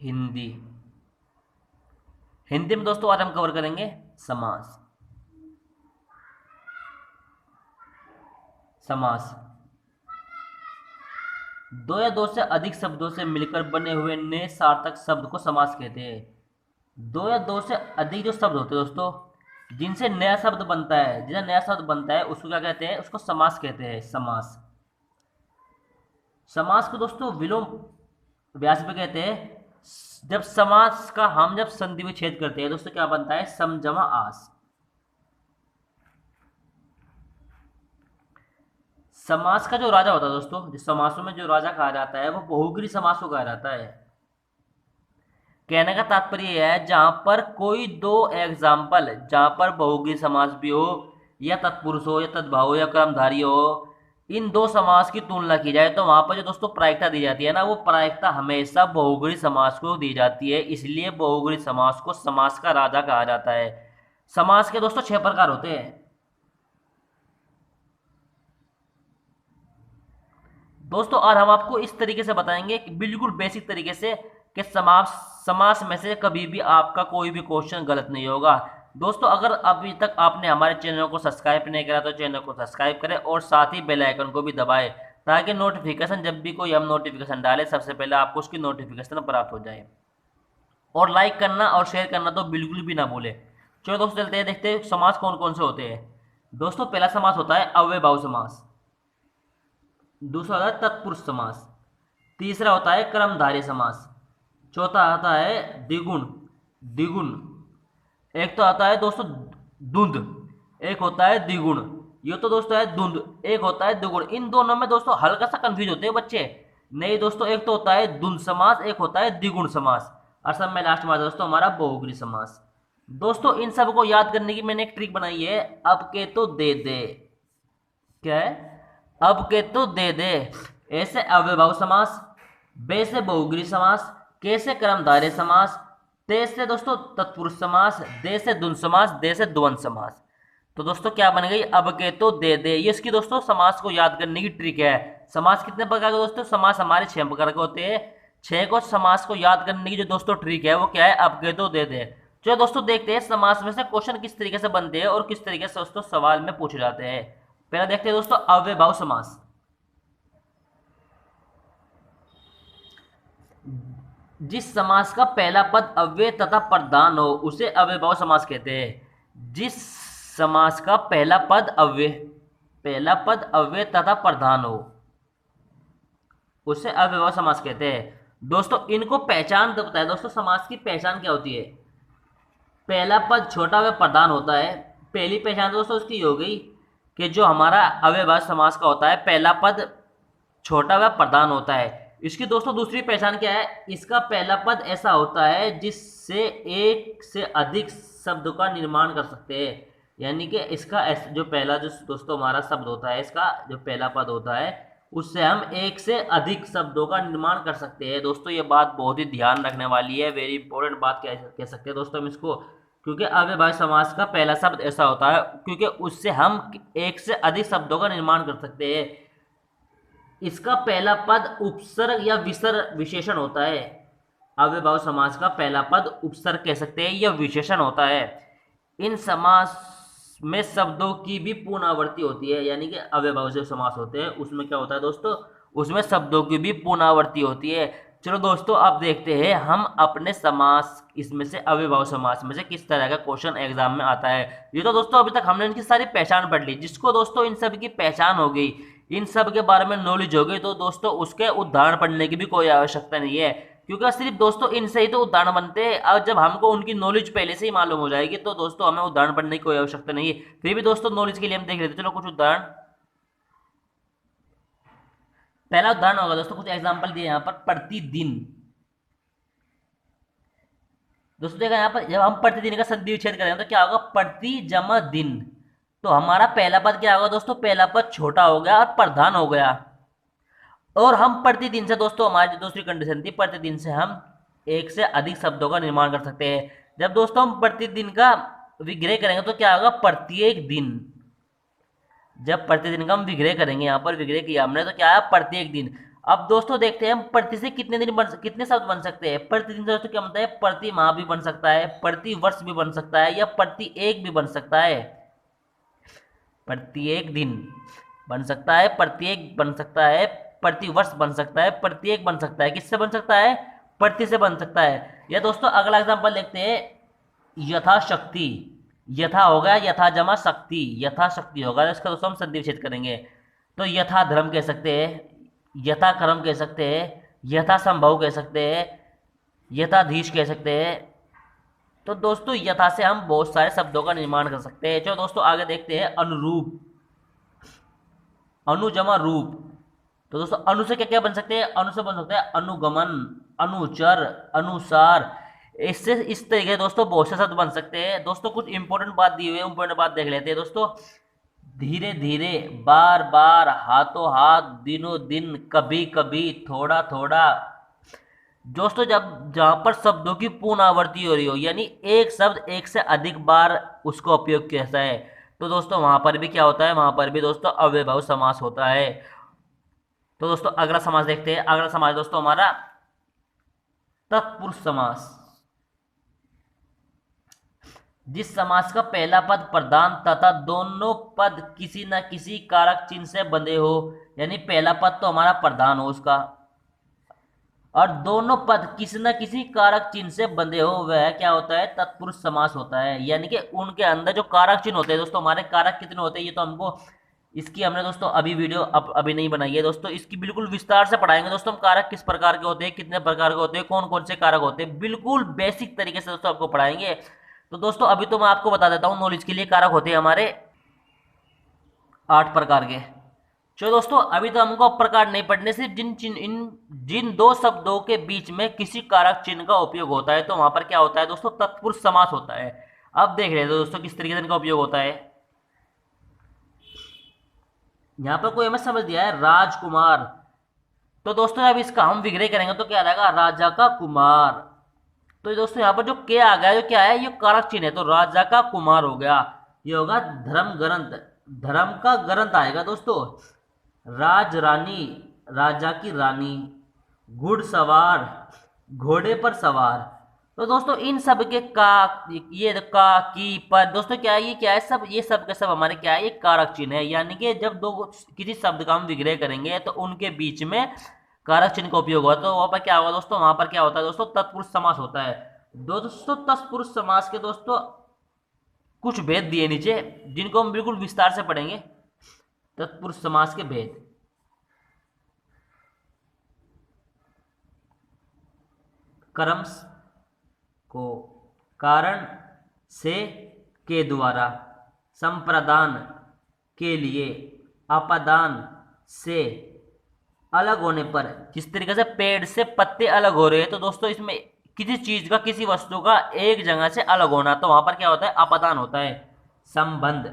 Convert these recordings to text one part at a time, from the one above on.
हिंदी। हिंदी में दोस्तों आज हम कवर करेंगे समास। समास दो या दो से अधिक शब्दों से मिलकर बने हुए नए सार्थक शब्द को समास कहते हैं। दो या दो से अधिक जो शब्द होते हैं दोस्तों, जिनसे नया शब्द बनता है, जिनसे नया शब्द बनता है उसको क्या कहते हैं? उसको समास कहते हैं। समास। समास को दोस्तों विलोम व्यास भी कहते हैं। जब समास का हम जब संधि विच्छेद करते हैं दोस्तों, क्या बनता है? सम जमा आस। समास का जो राजा होता है दोस्तों, जिस समासों में जो राजा कहा जाता है वो बहुग्री समास को कहा जाता है। कहने का तात्पर्य यह है, जहां पर कोई दो एग्जाम्पल, जहां पर बहुग्री समास भी हो या तत्पुरुष हो या तद्भाव हो या कर्मधारी हो, इन दो समास की तुलना की जाए तो वहां पर जो दोस्तों प्रायिकता दी जाती है ना, वो प्रायिकता हमेशा बहुग्री समास को दी जाती है। इसलिए बहुग्री समास को समास का राजा कहा जाता है। समास के दोस्तों 6 प्रकार होते हैं। दोस्तों आज हम आपको इस तरीके से बताएंगे कि बिल्कुल बेसिक तरीके से कि समास समास में से कभी भी आपका कोई भी क्वेश्चन गलत नहीं होगा। दोस्तों अगर अभी तक आपने हमारे चैनल को सब्सक्राइब नहीं करा तो चैनल को सब्सक्राइब करें और साथ ही बेल आइकन को भी दबाएं, ताकि नोटिफिकेशन जब भी कोई हम नोटिफिकेशन डालें सबसे पहले आपको उसकी नोटिफिकेशन प्राप्त हो जाए। और लाइक करना और शेयर करना तो बिल्कुल भी ना भूले। चलो दोस्तों चलते हैं, देखते हैं समास कौन कौन से होते हैं। दोस्तों पहला समास होता है अव्ययभाव समास। दूसरा होता है तत्पुरुष समास। तीसरा होता है कर्मधारय समास। चौथा आता है द्विगुण। द्विगुण। एक तो आता है दोस्तों द्वंद, एक होता है द्विगुण। ये तो दोस्तों है द्वंद, एक होता है द्विगुण। इन दोनों में दोस्तों हल्का सा कंफ्यूज होते हैं बच्चे। नहीं दोस्तों, एक तो होता है द्वंद समास, एक होता है द्विगुण समास, और सब में लास्ट में आता है दोस्तों हमारा बहुग्री समास। दोस्तों इन सब को याद करने की मैंने एक ट्रिक बनाई है। अब के तो दे दे। क्या है? अब के तो दे दे। ऐसे अव्ययभाव समास, बे से बहुग्री समास, के से कर्मधारय समास, ते से दोस्तों तत्पुरुष समास, दे से द्वंद्व समास, दे से द्वंद्व समास। तो दोस्तों क्या बन गई? अब के तो दे दे। ये इसकी दोस्तों समास को याद करने की ट्रिक है। समास कितने प्रकार के दोस्तों? समास हमारे 6 प्रकार के होते हैं। 6 को समास को याद करने की जो दोस्तों ट्रिक है वो क्या है? अब के तो दे दे। चलो दोस्तों देखते हैं समास में से क्वेश्चन किस तरीके से बनते हैं और किस तरीके से दोस्तों सवाल में पूछे जाते हैं। पहला देखते हैं दोस्तों अव्ययभाव समास। जिस समास का पहला पद अव्यय तथा प्रधान हो उसे अव्ययभाव समास कहते हैं। जिस समास का पहला पद अव्यय तथा प्रधान हो उसे अव्ययभाव समास कहते हैं। दोस्तों इनको पहचान तो बताए दोस्तों, समास की पहचान क्या होती है? पहला पद छोटा व प्रधान होता है। पहली पहचान दोस्तों उसकी हो गई कि जो हमारा अव्ययभाव समास का होता है पहला पद छोटा व प्रधान होता है। इसकी दोस्तों दूसरी पहचान क्या है? इसका पहला पद ऐसा होता है जिससे एक से अधिक शब्द का निर्माण कर सकते हैं। यानी कि इसका जो पहला जो दोस्तों हमारा शब्द होता है, इसका जो पहला पद होता है उससे हम एक से अधिक शब्दों का निर्माण कर सकते हैं। दोस्तों ये बात बहुत ही ध्यान रखने वाली है, वेरी इंपॉर्टेंट बात कह सकते हैं दोस्तों हम इसको, क्योंकि अव्ययभाव समास का पहला शब्द ऐसा होता है क्योंकि उससे हम एक से अधिक शब्दों का निर्माण कर सकते हैं। इसका पहला पद उपसर्ग या विसर्ग विशेषण होता है। अव्ययभाव समास का पहला पद उपसर्ग कह सकते हैं या विशेषण होता है। इन समास में शब्दों की भी पूर्ण आवृत्ति होती है। यानी कि अव्ययभाव जो समास होते हैं उसमें क्या होता है दोस्तों? उसमें शब्दों की भी पूर्ण आवृत्ति होती है। चलो दोस्तों अब देखते हैं हम अपने समास इसमें से अव्ययभाव समास में से किस तरह का क्वेश्चन एग्जाम में आता है। ये तो दोस्तों अभी तक हमने इनकी सारी पहचान पढ़ ली। जिसको दोस्तों इन सब की पहचान हो गई, इन सब के बारे में नॉलेज हो गई, तो दोस्तों उसके उदाहरण पढ़ने की भी कोई आवश्यकता नहीं है, क्योंकि सिर्फ दोस्तों इनसे ही तो उदाहरण बनते हैं। और जब हमको उनकी नॉलेज पहले से ही मालूम हो जाएगी तो दोस्तों हमें उदाहरण पढ़ने की कोई आवश्यकता नहीं है। फिर भी दोस्तों नॉलेज के लिए हम देख लेते हैं। चलो कुछ उदाहरण। पहला उदाहरण होगा दोस्तों, कुछ एग्जांपल दिए यहाँ पर। प्रतिदिन। दोस्तों देखा यहाँ पर, जब हम प्रतिदिन का संधि विच्छेद करेंगे तो क्या होगा? प्रति जमा दिन। तो हमारा पहला पद क्या होगा दोस्तों? पहला पद छोटा हो गया और प्रधान हो गया। और हम प्रतिदिन से दोस्तों, हमारी दूसरी कंडीशन थी, प्रतिदिन से हम एक से अधिक शब्दों का निर्माण कर सकते हैं। जब दोस्तों हम प्रतिदिन का विग्रह करेंगे तो क्या होगा? प्रत्येक दिन। जब प्रतिदिन का हम विग्रह करेंगे, यहाँ पर विग्रह किया हमने तो क्या है? प्रत्येक दिन। अब दोस्तों देखते हैं हम प्रति से कितने शब्द बन सकते हैं। प्रतिदिन से दोस्तों क्या बनता है, प्रति माह भी बन सकता है, प्रति वर्ष भी बन सकता है, या प्रति एक भी बन सकता है। प्रत्येक दिन बन सकता है, प्रत्येक बन सकता है, प्रति वर्ष बन सकता है, प्रत्येक बन सकता है। किससे बन सकता है, प्रति से बन सकता है। या दोस्तों अगला एग्जांपल देखते हैं, यथाशक्ति। यथा होगा यथा जमा शक्ति, यथाशक्ति होगा, इसका दोस्तों हम संधि विच्छेद करेंगे। तो यथा धर्म कह सकते हैं, यथा कर्म कह सकते हैं, यथा संभव कह सकते हैं, यथाधीश कह सकते हैं। तो दोस्तों यथा से हम बहुत सारे शब्दों का निर्माण कर सकते हैं। चलो दोस्तों आगे देखते हैं, अनुरूप। अनु जमा रूप। तो दोस्तों अनु से क्या क्या बन सकते हैं, अनु से बन सकते हैं अनुगमन, अनुचर, अनुसार। इससे इस तरीके से दोस्तों बहुत से शब्द बन सकते हैं। दोस्तों कुछ इंपॉर्टेंट बात दी हुई है, इंपॉर्टेंट बात देख लेते हैं दोस्तों। धीरे धीरे, बार बार, हाथों हाथ, दिनों दिन, कभी कभी, थोड़ा थोड़ा। दोस्तों जब जहां पर शब्दों की पूर्ण आवृत्ति हो रही हो, यानी एक शब्द एक से अधिक बार उसका उपयोग किया जाता है, तो दोस्तों वहां पर भी क्या होता है, वहां पर भी दोस्तों अव्ययभाव समास होता है। तो दोस्तों अगला समास देखते हैं। अगला समास दोस्तों हमारा तत्पुरुष समास। जिस समास का पहला पद प्रधान तथा दोनों पद किसी न किसी कारक चिन्ह से बंधे हो, यानी पहला पद तो हमारा प्रधान हो उसका, और दोनों पद किसी न किसी कारक चिन्ह से बंधे हो, वह क्या होता है, तत्पुरुष समास होता है। यानी कि उनके अंदर जो कारक चिन्ह होते हैं दोस्तों, हमारे कारक कितने होते हैं ये तो हमको, इसकी हमने दोस्तों अभी वीडियो अभी नहीं बनाई है दोस्तों, इसकी बिल्कुल विस्तार से पढ़ाएंगे दोस्तों हम, कारक किस प्रकार के होते हैं, कितने प्रकार के होते हैं, कौन कौन से कारक होते हैं, बिल्कुल बेसिक तरीके से दोस्तों आपको पढ़ाएंगे। तो दोस्तों अभी तो मैं आपको बता देता हूँ नॉलेज के लिए, कारक होते हैं हमारे 8 प्रकार के। चलो दोस्तों अभी तो हमको प्रकार नहीं पढ़ने से, जिन दो शब्दों के बीच में किसी कारक चिन्ह का उपयोग होता है तो वहां पर क्या होता है दोस्तों, तत्पुरुष समास होता है। अब देख रहे हैं दोस्तों किस तरीके से इनका उपयोग होता है। यहां पर कोई हमें समझ दिया है राजकुमार, तो दोस्तों अब इसका हम विग्रह करेंगे तो क्या रहेगा, राजा का कुमार। तो दोस्तों यहाँ पर जो के आ गया, जो क्या है, ये कारक चिन्ह है, तो राजा का कुमार हो गया। ये होगा धर्म ग्रंथ, धर्म का ग्रंथ आएगा दोस्तों। राज रानी, राजा की रानी। घुड़सवार, घोड़े पर सवार। तो दोस्तों इन सब के का, ये का, की, पर, दोस्तों क्या है, ये क्या है, सब ये सब के सब हमारे क्या है, ये कारक चिन्ह है। यानी कि जब दो किसी शब्द का हम विग्रह करेंगे तो उनके बीच में कारक चिन्ह का उपयोग हुआ, तो वहां पर क्या होगा दोस्तों, वहां पर क्या होता है दोस्तों, तत्पुरुष समास होता है। दोस्तों तत्पुरुष समास के दोस्तों कुछ भेद दिए नीचे, जिनको हम बिल्कुल विस्तार से पढ़ेंगे। तत्पुरुष समास के भेद, कर्म को कारण से के द्वारा, संप्रदान के लिए, अपादान से अलग होने पर। जिस तरीके से पेड़ से पत्ते अलग हो रहे हैं, तो दोस्तों इसमें किसी चीज का, किसी वस्तु का एक जगह से अलग होना, तो वहां पर क्या होता है, अपादान होता है। संबंध,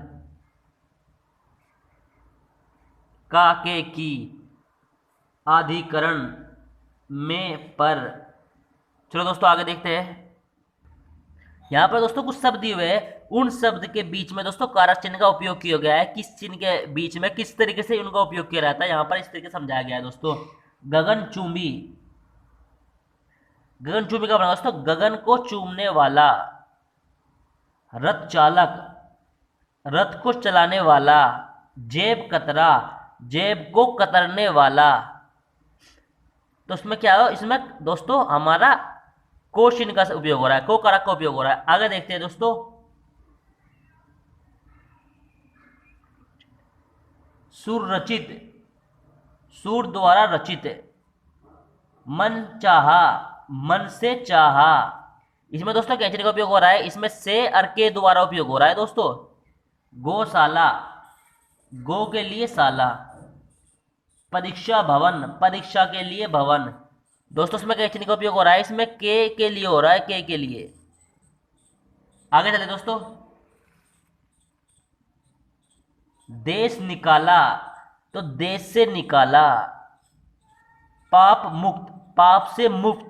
का, के, की, अधिकरण, में, पर। चलो दोस्तों आगे देखते हैं। यहां पर दोस्तों कुछ शब्द दिए हुए हैं, उन शब्द के बीच में दोस्तों कारक चिन्ह का उपयोग किया गया है, किस चिन्ह के बीच में किस तरीके से उनका उपयोग किया जाता है, यहां पर इस तरीके से समझाया गया है दोस्तों। गगनचुंबी, गगनचुंबी का बना दोस्तों, गगन को चूमने वाला। रथ चालक, रथ को चलाने वाला। जेब कतरा, जेब को कतरने वाला। तो इसमें क्या हो, इसमें दोस्तों हमारा को चिन्ह का उपयोग हो रहा है, को कारक का उपयोग हो रहा है। आगे देखते हैं दोस्तों, सुर रचित, सुर द्वारा रचित। मन चाहा, मन से चाहा। इसमें दोस्तों क्या चिन्ह का उपयोग हो रहा है, इसमें से और के द्वारा उपयोग हो रहा है दोस्तों। गौशाला, गो के लिए शाला। परीक्षा भवन, परीक्षा के लिए भवन। दोस्तों इसमें क्या चिन्ह का उपयोग हो रहा है, इसमें के लिए हो रहा है, के लिए। आगे चले दोस्तों, देश निकाला, तो देश से निकाला। पाप मुक्त, पाप से मुक्त,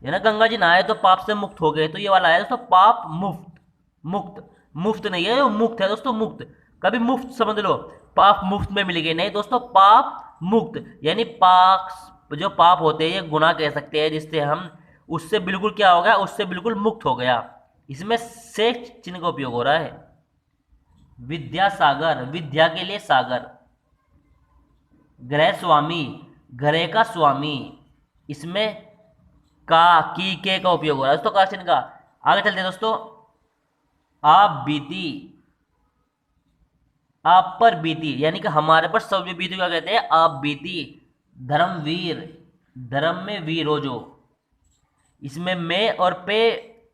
है ना, गंगा जी नहाए तो पाप से मुक्त हो गए, तो ये वाला है दोस्तों पाप मुक्त। मुक्त, मुफ्त नहीं है, वो मुक्त है दोस्तों, मुक्त। कभी मुफ्त समझ लो, पाप मुफ्त में मिल गए, नहीं दोस्तों, पाप मुक्त, यानी पाप, जो पाप होते हैं ये गुनाह कह सकते हैं, जिससे हम उससे बिल्कुल क्या हो गया, उससे बिल्कुल मुक्त हो गया। इसमें से चिन्ह का उपयोग हो रहा है। विद्यासागर, विद्या के लिए सागर। गृह स्वामी, घरे का स्वामी, इसमें का की के का उपयोग हो रहा है दोस्तों, का चिन्ह का। आगे चलते हैं दोस्तों। आप बीती, आप पर बीती, यानी कि हमारे पर सब बीती, क्या कहते हैं, आप बीती। धर्मवीर, धर्म में वीर हो जो, इसमें में और पे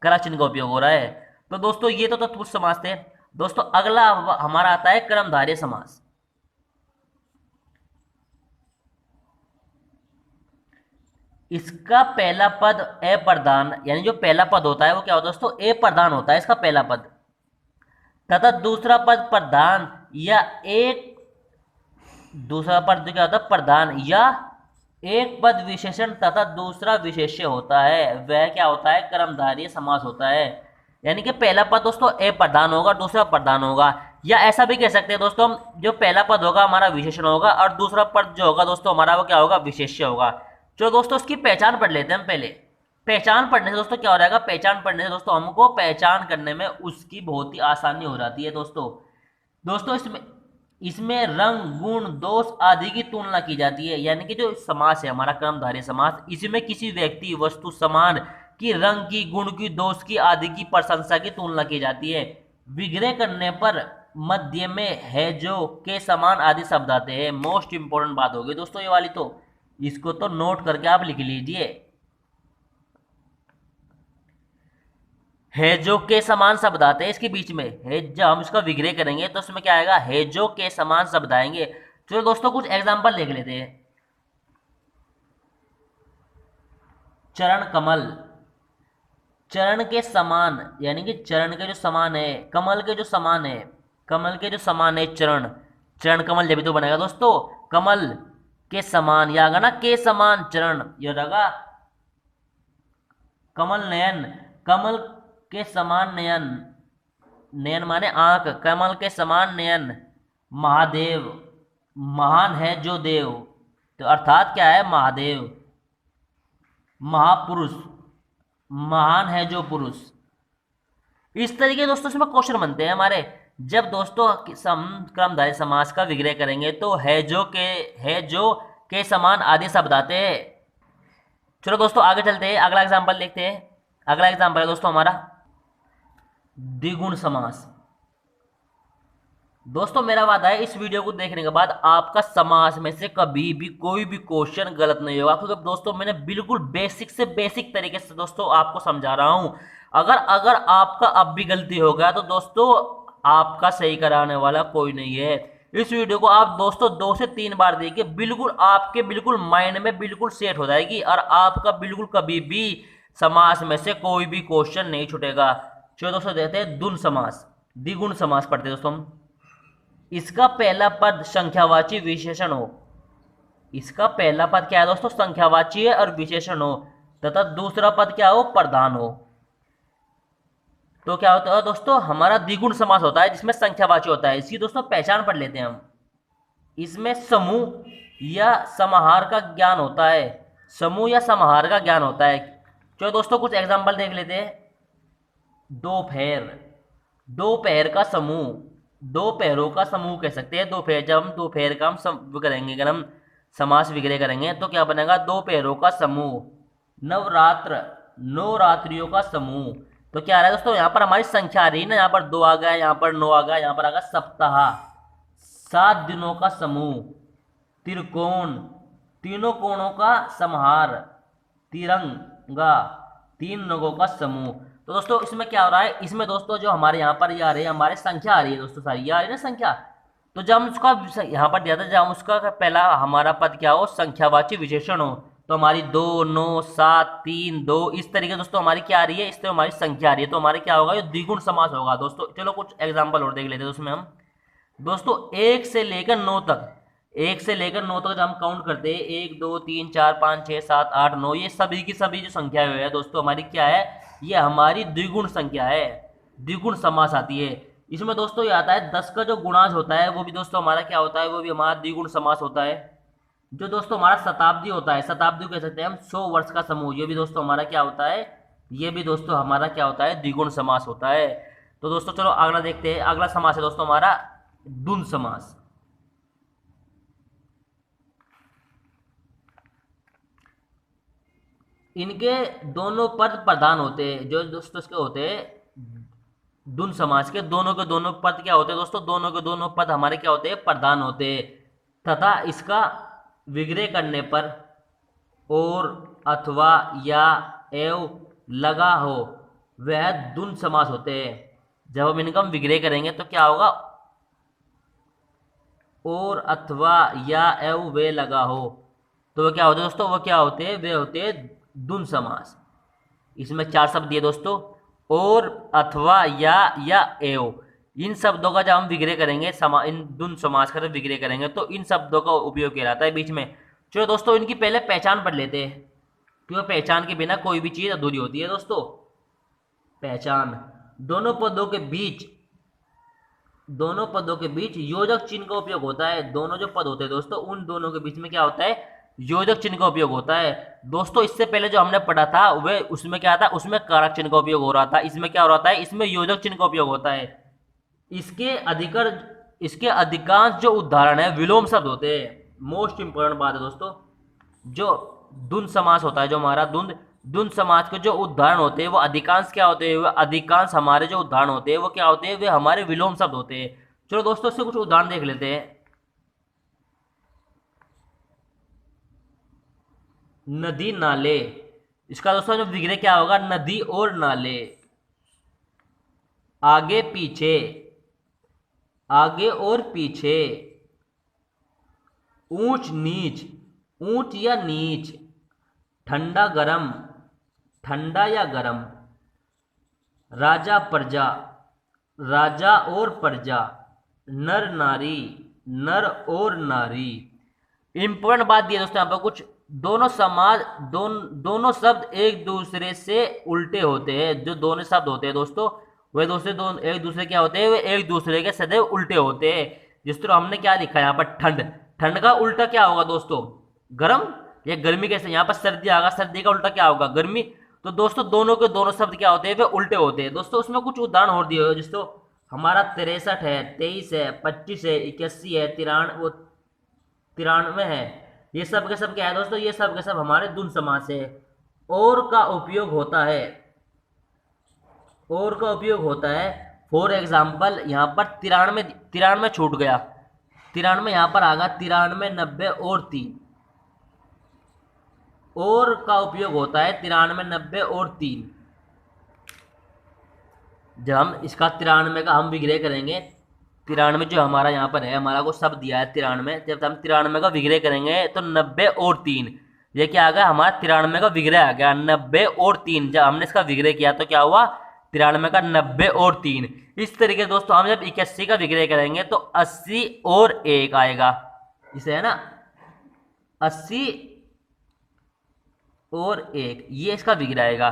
करा चिन्ह का उपयोग हो रहा है। तो दोस्तों ये तो तत्पुरुष समास थे। दोस्तों अगला हमारा आता है कर्मधारय समास। इसका पहला पद अप्रधान, यानी जो पहला पद होता है वो क्या होता है दोस्तों, अप्रधान होता है इसका पहला पद, तथा दूसरा पद प्रधान या एक, दूसरा पद क्या होता है, प्रधान या एक पद विशेषण तथा दूसरा विशेष्य होता है, वह क्या होता है, कर्मधारय समास होता है। यानी कि पहला पद दोस्तों अप्रधान होगा, दूसरा प्रधान होगा, या ऐसा भी कह सकते हैं दोस्तों, जो पहला पद होगा हमारा विशेषण होगा और दूसरा पद जो होगा दोस्तों हमारा वो क्या होगा, विशेष्य होगा। जो दोस्तों इसकी पहचान पढ़ लेते हैं हम पहले। पहचान पढ़ने से दोस्तों क्या हो जाएगा, पहचान पढ़ने से दोस्तों हमको पहचान करने में उसकी बहुत ही आसानी हो जाती है दोस्तों। दोस्तों इसमें इसमें रंग, गुण, दोष आदि की तुलना की जाती है। यानी कि जो समास है हमारा कर्मधारय समास, इसमें किसी व्यक्ति, वस्तु, समान की रंग की, गुण की, दोष की आदि की प्रशंसा की तुलना की जाती है। विग्रह करने पर मध्य में है जो, के, समान आदि शब्द आते हैं। मोस्ट इंपोर्टेंट बात होगी दोस्तों ये वाली, तो इसको तो नोट करके आप लिख लीजिए। है जो के समान शब्द आते हैं इसके बीच में है, जब हम इसका विग्रह करेंगे तो उसमें क्या आएगा, है जो के समान शब्द आएंगे। चलो दोस्तों कुछ एग्जांपल देख लेते हैं। चरण कमल, चरण के समान, यानी कि चरण के जो समान है, कमल के जो समान है, कमल के जो समान है चरण, चरण कमल जब भी तो बनेगा दोस्तों, कमल के समान, या आगा ना के समान चरण, ये रहेगा कमल नयन, कमल के समान नयन, नयन माने आंख, कमल के समान नयन। महादेव, महान है जो देव, तो अर्थात क्या है, महादेव। महापुरुष, महान है जो पुरुष। इस तरीके दोस्तों इसमें क्वेश्चन बनते हैं हमारे। जब दोस्तों हम कर्मधारय समास का विग्रह करेंगे तो है जो के समान आदि शब्द आते हैं। चलो दोस्तों आगे चलते हैं, अगला एग्जांपल देखते हैं। अगला एग्जांपल है दोस्तों हमारा द्विगुण समास। दोस्तों मेरा वादा है इस वीडियो को देखने के बाद आपका समास में से कभी भी कोई भी क्वेश्चन गलत नहीं होगा, क्योंकि दोस्तों मैंने बिल्कुल बेसिक से बेसिक तरीके से दोस्तों आपको समझा रहा हूं। अगर अगर आपका अब भी गलती हो गया तो दोस्तों आपका सही कराने वाला कोई नहीं है। इस वीडियो को आप दोस्तों 2 से 3 बार देखिए, बिल्कुल आपके बिल्कुल माइंड में बिल्कुल सेट हो जाएगी और आपका बिल्कुल कभी भी समास में से कोई भी क्वेश्चन नहीं छूटेगा। चलो दोस्तों देखते हैं द्वंद्व समास, द्विगुण समास पढ़ते हैं दोस्तों हम। इसका पहला पद संख्यावाची विशेषण हो, इसका पहला पद क्या है दोस्तों, संख्यावाची है और विशेषण हो, तथा दूसरा पद क्या हो, प्रधान हो। तो क्या होता है दोस्तों, हमारा द्विगुण समास होता है जिसमें संख्यावाची होता है। इसकी दोस्तों पहचान पढ़ लेते हैं हम। इसमें समूह या समाहार का ज्ञान होता है, समूह या समाहार का ज्ञान होता है। चलो दोस्तों कुछ एग्जांपल देख लेते हैं। दोपहर, दोपहर का समूह, दो पहरों का समूह कह सकते हैं। दोपहर, जब हम दोपहर का हम करेंगे, अगर हम समास विग्रह करेंगे तो क्या बनेगा, दो पहरों का समूह। नवरात्र, नौ रात्रियों का समूह। तो क्या आ रहा है दोस्तों, यहाँ पर हमारी संख्या आ रही है ना, यहाँ पर 2 आ गया, यहाँ पर 9 आ गया, यहाँ पर आ गया सप्ताह। 7 दिनों का समूह। त्रिकोण, तीनों कोणों का समाहार। तिरंगा, 3 रंगों का समूह। तो दोस्तों इसमें क्या हो रहा है, इसमें दोस्तों जो हमारे यहाँ पर ये आ रही है, हमारे संख्या आ रही है दोस्तों, सारी ये आ रही है ना संख्या। तो जब हम उसका यहाँ पर दिया था, जब हम उसका पहला हमारा पद क्या हो, संख्यावाची विशेषण हो, तो हमारी 2, 9, 7, 3, 2 इस तरीके दोस्तों हमारी क्या आ रही है, इस तरह हमारी संख्या आ रही है। तो हमारे क्या होगा, ये द्विगुण समास होगा दोस्तों। चलो कुछ एग्जाम्पल और देख लेते हैं उसमें हम। दोस्तों 1 से लेकर 9 तक, 1 से लेकर 9 तक जब हम काउंट करते हैं, 1, 2, 3, 4, 5, 6, 7, 8, 9, ये सभी की सभी जो संख्या है दोस्तों हमारी क्या है, ये हमारी द्विगुण संख्या है, द्विगुण समास आती है। इसमें दोस्तों ये आता है 10 का जो गुणाज होता है वो भी दोस्तों हमारा क्या होता है, वो भी हमारा द्विगुण समास होता है। जो दोस्तों हमारा शताब्दी होता है, शताब्दी कह सकते हैं हम 100 वर्ष का समूह, ये भी दोस्तों हमारा क्या होता है, ये भी दोस्तों हमारा क्या होता है, द्विगुण समास होता है। तो दोस्तों चलो अगला देखते हैं। अगला समास है दोस्तों हमारा द्वंद्व समास। इनके दोनों पद प्रधान होते हैं, जो दोस्तों इसके होते हैं द्वंद्व समास के दोनों पद क्या होते हैं दोस्तों, दोनों के दोनों पद हमारे क्या होते हैं, प्रधान होते हैं। तथा इसका विग्रह करने पर और अथवा या एव लगा हो वह द्वंद्व समास होते हैं। जब हम इनका विग्रह करेंगे तो क्या होगा, और अथवा या एव वे लगा हो, तो वो क्या होते हैं दोस्तों, वो क्या होते हैं, वे होते हैं द्वंद्व समास। इसमें 4 शब्द दिए दोस्तों, और अथवा या एव। इन शब्दों का जब हम विग्रह करेंगे, इन द्वंद्व समास का जब विग्रह करेंगे तो इन शब्दों का उपयोग किया जाता है बीच में। चलो दोस्तों इनकी पहले पहचान पढ़ लेते हैं, क्योंकि पहचान के बिना कोई भी चीज अधूरी होती है दोस्तों। पहचान, दोनों पदों के बीच, दोनों पदों के बीच योजक चिन्ह का उपयोग होता है। दोनों जो पद होते हैं दोस्तों, उन दोनों के बीच में क्या होता है, योजक चिन्ह का उपयोग होता है। दोस्तों इससे पहले जो हमने पढ़ा था वह उसमें क्या था, उसमें कारक चिन्ह का उपयोग हो रहा था। इसमें क्या हो रहा था, इसमें योजक चिन्ह का उपयोग होता है। इसके अधिकांश जो उदाहरण है विलोम शब्द होते हैं। मोस्ट इंपोर्टेंट बात है दोस्तों, जो द्वंद्व समास होता है, जो हमारा द्वंद्व समास के जो उदाहरण होते हैं वो अधिकांश क्या होते हैं, वो अधिकांश हमारे जो उदाहरण होते हैं वो क्या होते हैं, वे हमारे विलोम शब्द होते हैं। चलो दोस्तों इससे कुछ उदाहरण देख लेते हैं। नदी नाले, इसका दोस्तों जो विग्रह क्या होगा, नदी और नाले। आगे पीछे, आगे और पीछे। ऊंच नीच, ऊंच या नीच। ठंडा गरम, ठंडा या गरम। राजा प्रजा, राजा और प्रजा। नर नारी, नर और नारी। इंपॉर्टेंट बात दी है दोस्तों यहाँ पर कुछ, दोनों समाज दोनों शब्द एक दूसरे से उल्टे होते हैं। जो दोनों शब्द होते हैं दोस्तों, वे दोस्तों दोनों एक दूसरे क्या होते हैं, वे एक दूसरे के सदैव उल्टे होते हैं। जिस तरह हमने क्या लिखा है यहाँ पर, ठंड, ठंड का उल्टा क्या होगा दोस्तों, गर्म। या गर्मी कैसे, यहाँ पर सर्दी आएगा, सर्दी का उल्टा क्या होगा, गर्मी। तो दोस्तों दोनों के दोनों शब्द क्या होते हैं, वे उल्टे होते हैं। दोस्तों उसमें कुछ उदाहरण और दिए हुए दोस्तों, हमारा 63 है, 23 है, 25 है, 81 है, 93 है। ये सब के सब क्या है दोस्तों, ये सब के सब हमारे द्वंद्व समास है। और का उपयोग होता है, और का उपयोग होता है। फॉर एग्जाम्पल यहाँ पर 93, 93 छूट गया, 93 यहाँ पर आ गया, 93, 90 और 3। और का उपयोग होता है 93, 90 और 3। जब हम इसका 93 का हम विग्रह करेंगे, 93 जो हमारा यहाँ पर है, हमारा को शब्द दिया है 93, जब हम 93 का विग्रह करेंगे तो 90 और 3, ये क्या आ गया, हमारा 93 का विग्रह आ गया 90 और 3। जब हमने इसका विग्रह किया तो क्या हुआ, 93 का 90 और 3। इस तरीके दोस्तों हम जब 81 का विग्रह करेंगे तो 80 और 1 आएगा, इसे है ना, 80 और 1, ये इसका विग्रह आएगा।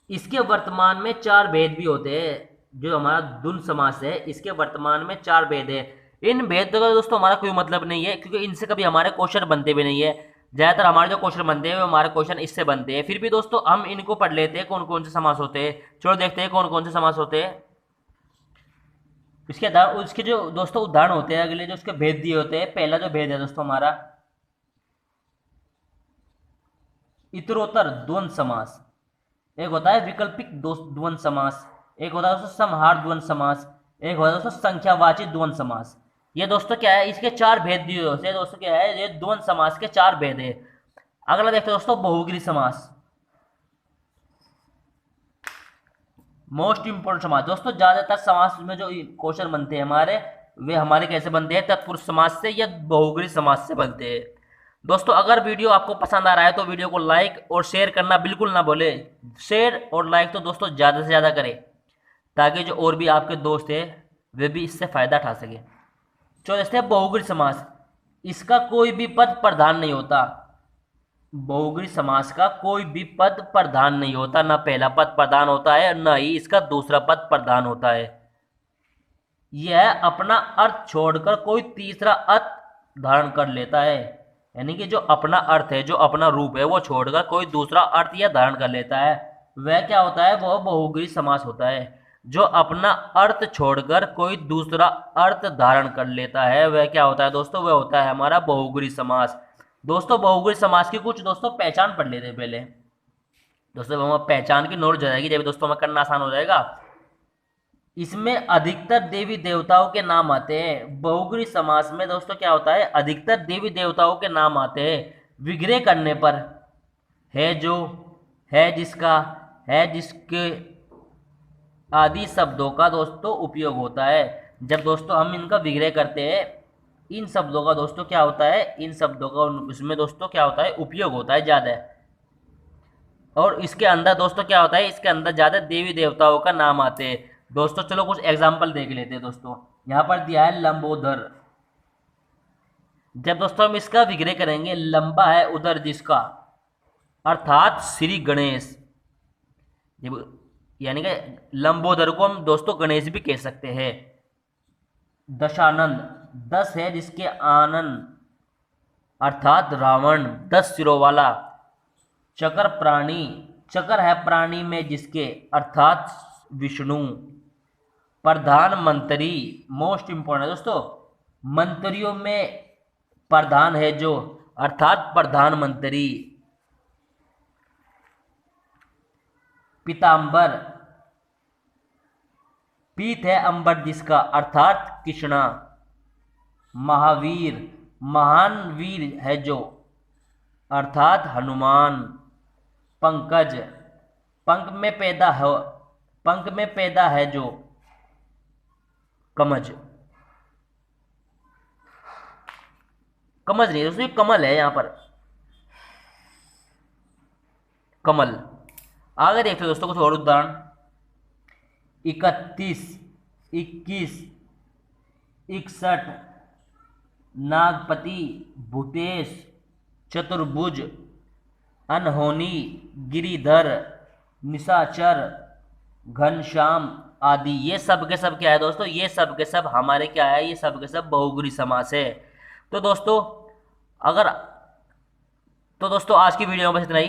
इसके वर्तमान में 4 भेद भी होते हैं। जो हमारा द्वंद्व समास है, इसके वर्तमान में 4 भेद है। इन भेदों का दोस्तों हमारा कोई मतलब नहीं है, क्योंकि इनसे कभी हमारे क्वेश्चन बनते भी नहीं है। ज्यादातर हमारे जो क्वेश्चन बनते हैं वो हमारे क्वेश्चन इससे बनते हैं। फिर भी दोस्तों हम इनको पढ़ लेते हैं, कौन कौन से समास होते हैं। चलो देखते हैं कौन कौन से समास होते हैं। उसके जो दोस्तों उदाहरण होते हैं, अगले जो उसके भेद दिए होते हैं। पहला जो भेद है दोस्तों हमारा इतरोत्तर द्वंद्व समास। एक होता है वैकल्पिक द्वंद्व समास, एक होता है दोस्तों समहार द्वंद्व समास, एक होता है दोस्तों संख्यावाची द्वंद्व समास। ये दोस्तों क्या है, इसके 4 भेद दिए होते हैं दोस्तों, क्या है, ये द्वंद्व समास के 4 भेद है। अगला देखते हैं दोस्तों बहुगिरी समास, मोस्ट इंपोर्टेंट समास। दोस्तों ज्यादातर समास में जो क्वेश्चन बनते हैं हमारे, वे हमारे कैसे बनते हैं, तत्पुरुष समास से या बहुगिरी समास से बनते हैं। दोस्तों अगर वीडियो आपको पसंद आ रहा है तो वीडियो को लाइक और शेयर करना बिल्कुल ना भूले। शेयर और लाइक तो दोस्तों ज़्यादा से ज़्यादा करें, ताकि जो और भी आपके दोस्त हैं वे भी इससे फ़ायदा उठा सके। चलो जैसे बहुगिरी समास, इसका कोई भी पद प्रधान नहीं होता। बहुगिरी समास का कोई भी पद प्रधान नहीं होता, ना पहला पद प्रधान होता है, ना ही इसका दूसरा पद प्रधान होता है। यह अपना अर्थ छोड़कर कोई तीसरा अर्थ धारण कर लेता है, यानी कि जो अपना अर्थ है, जो अपना रूप है, वो छोड़कर कोई दूसरा अर्थ या धारण कर लेता है, वह क्या होता है? वह बहुब्रीहि समास होता है। जो अपना अर्थ छोड़कर कोई दूसरा अर्थ धारण कर लेता है, वह क्या होता है दोस्तों? वह होता है हमारा बहुब्रीहि समास। दोस्तों बहुब्रीहि समास की कुछ दोस्तों पहचान पढ़ लेते हैं पहले। दोस्तों हम पहचान की नोट जाएगी, जब दोस्तों हमें करना आसान हो जाएगा। इसमें अधिकतर देवी देवताओं के नाम आते हैं। बहुब्रीहि समास में दोस्तों क्या होता है? अधिकतर देवी देवताओं के नाम आते हैं। विग्रह करने पर है जो, है जिसका, है जिसके आदि शब्दों का दोस्तों उपयोग होता है। जब दोस्तों हम इनका विग्रह करते हैं, इन शब्दों का दोस्तों क्या होता है? इन शब्दों का उसमें दोस्तों क्या होता है? उपयोग होता है ज़्यादा। और इसके अंदर दोस्तों क्या होता है? इसके अंदर ज़्यादा देवी देवताओं का नाम आते हैं। दोस्तों चलो कुछ एग्जाम्पल देख लेते हैं। दोस्तों यहाँ पर दिया है लंबोदर। जब दोस्तों हम इसका विग्रह करेंगे, लंबा है उदर जिसका, अर्थात श्री गणेश। यानी कि लंबोदर को हम दोस्तों गणेश भी कह सकते हैं। दशानंद, 10 है जिसके आनंद, अर्थात रावण, 10 सिरों वाला। चकर प्राणी, चकर है प्राणी में जिसके, अर्थात विष्णु। प्रधानमंत्री, मोस्ट इंपॉर्टेंट दोस्तों, मंत्रियों में प्रधान है जो, अर्थात प्रधानमंत्री। पीतांबर, पीत है अंबर जिसका, अर्थात कृष्णा। महावीर, महान वीर है जो, अर्थात हनुमान। पंकज, पंख में पैदा हो, पंख में पैदा है जो, कमज। कमज नहीं दोस्तों, कमल है यहाँ पर, कमल। आगे देखते हैं दोस्तों कुछ और उदाहरण। 31, 21, 61, नागपति, भूतेश, चतुर्भुज, अनहोनी, गिरिधर, निशाचर, घनश्याम आदि। ये सब के सब क्या है दोस्तों? ये सब के सब हमारे क्या है? ये सब के सब बहुब्रीहि समास है। तो दोस्तों अगर, तो दोस्तों आज की वीडियो में बस इतना ही।